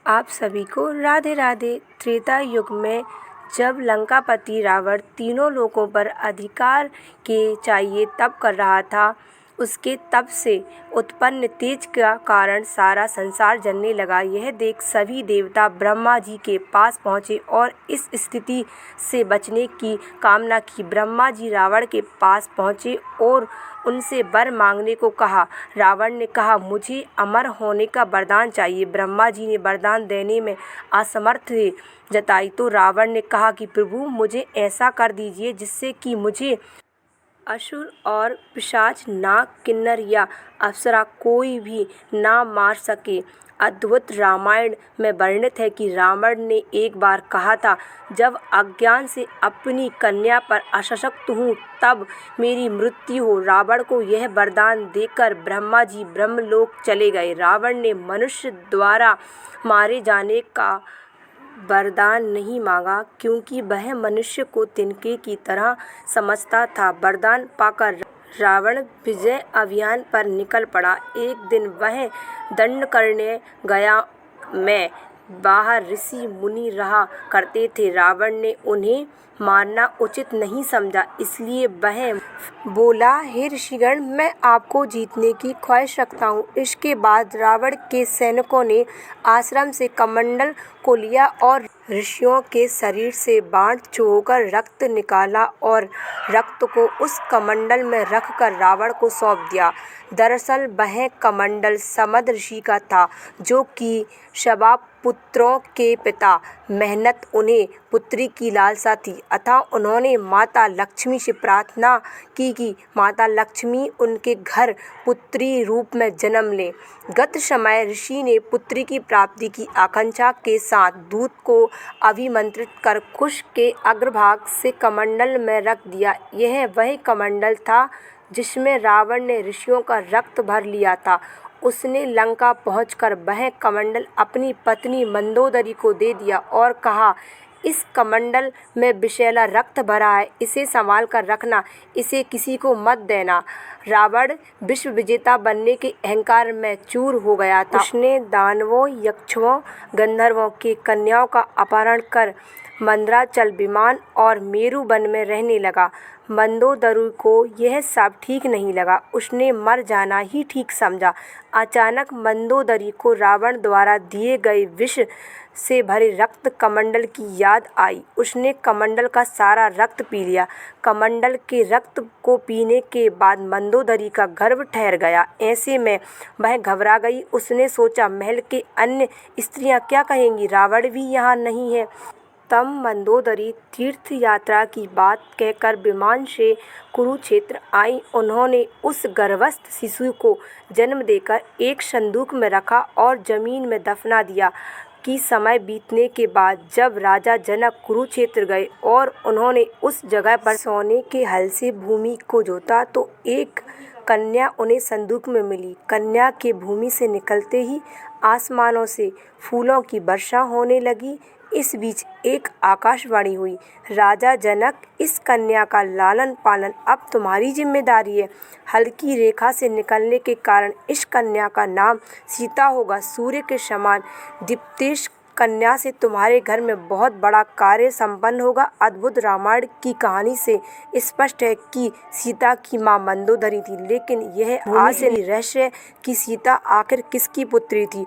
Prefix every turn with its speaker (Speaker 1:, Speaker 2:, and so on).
Speaker 1: आप सभी को राधे राधे। त्रेता युग में जब लंकापति रावण तीनों लोकों पर अधिकार के चाहिए तप कर रहा था, उसके तप से उत्पन्न तेज का कारण सारा संसार जलने लगा। यह देख सभी देवता ब्रह्मा जी के पास पहुँचे और इस स्थिति से बचने की कामना की। ब्रह्मा जी रावण के पास पहुँचे और उनसे वर मांगने को कहा। रावण ने कहा, मुझे अमर होने का वरदान चाहिए। ब्रह्मा जी ने वरदान देने में असमर्थता जताई तो रावण ने कहा कि प्रभु, मुझे ऐसा कर दीजिए जिससे कि मुझे असुर और पिशाच, नाग, किन्नर या अप्सरा कोई भी ना मार सके। अद्भुत रामायण में वर्णित है कि रावण ने एक बार कहा था, जब अज्ञान से अपनी कन्या पर आसक्त हूँ तब मेरी मृत्यु हो। रावण को यह वरदान देकर ब्रह्मा जी ब्रह्मलोक चले गए। रावण ने मनुष्य द्वारा मारे जाने का वरदान नहीं मांगा, क्योंकि वह मनुष्य को तिनके की तरह समझता था। वरदान पाकर रावण विजय अभियान पर निकल पड़ा। एक दिन वह दंड करने गया में बाहर ऋषि मुनि रहा करते थे। रावण ने उन्हें मारना उचित नहीं समझा, इसलिए वह बोला, हे ऋषिगण, मैं आपको जीतने की ख्वाहिश रखता हूँ। इसके बाद रावण के सैनिकों ने आश्रम से कमंडल को लिया और ऋषियों के शरीर से बाण छुड़कर रक्त निकाला और रक्त को उस कमंडल में रखकर रावण को सौंप दिया। दरअसल वह कमंडल समद ऋषि का था, जो कि शवापुत्रों के पिता। मेहनत उन्हें पुत्री की लालसा थी, अतः उन्होंने माता लक्ष्मी से प्रार्थना की कि माता लक्ष्मी उनके घर पुत्री रूप में जन्म ले। गत समय ऋषि ने पुत्री की प्राप्ति की आकांक्षा के साथ दूत को अभिमंत्रित कर कुश के अग्रभाग से कमंडल में रख दिया। यह वही कमंडल था जिसमें रावण ने ऋषियों का रक्त भर लिया था। उसने लंका पहुंचकर वह कमंडल अपनी पत्नी मंदोदरी को दे दिया और कहा, इस कमंडल में विषैला रक्त भरा है, इसे संभाल कर रखना, इसे किसी को मत देना। रावण विश्व विजेता बनने के अहंकार में चूर हो गया था। उसने दानवों, यक्षों, गंधर्वों की कन्याओं का अपहरण कर मंदराचल, विमान और मेरु वन में रहने लगा। मंदोदरी को यह सब ठीक नहीं लगा, उसने मर जाना ही ठीक समझा। अचानक मंदोदरी को रावण द्वारा दिए गए विष से भरे रक्त कमंडल की याद आई। उसने कमंडल का सारा रक्त पी लिया। कमंडल के रक्त को पीने के बाद मंदोदरी का गर्भ ठहर गया। ऐसे में वह घबरा गई। उसने सोचा, महल के अन्य स्त्रियां क्या कहेंगी, रावण भी यहाँ नहीं है। तब मंदोदरी तीर्थ यात्रा की बात कहकर विमान से कुरुक्षेत्र आई। उन्होंने उस गर्भस्थ शिशु को जन्म देकर एक संदूक में रखा और जमीन में दफना दिया। कि समय बीतने के बाद जब राजा जनक कुरुक्षेत्र गए और उन्होंने उस जगह पर सोने के हल से भूमि को जोता तो एक कन्या उन्हें संदूक में मिली। कन्या के भूमि से निकलते ही आसमानों से फूलों की वर्षा होने लगी। इस बीच एक आकाशवाणी हुई, राजा जनक, इस कन्या का लालन पालन अब तुम्हारी जिम्मेदारी है। हल्की रेखा से निकलने के कारण इस कन्या का नाम सीता होगा। सूर्य के समान दीप्तिश कन्या से तुम्हारे घर में बहुत बड़ा कार्य संपन्न होगा। अद्भुत रामायण की कहानी से स्पष्ट है कि सीता की मां मंदोदरी थी, लेकिन यह आज से रहस्य कि सीता आखिर किसकी पुत्री थी।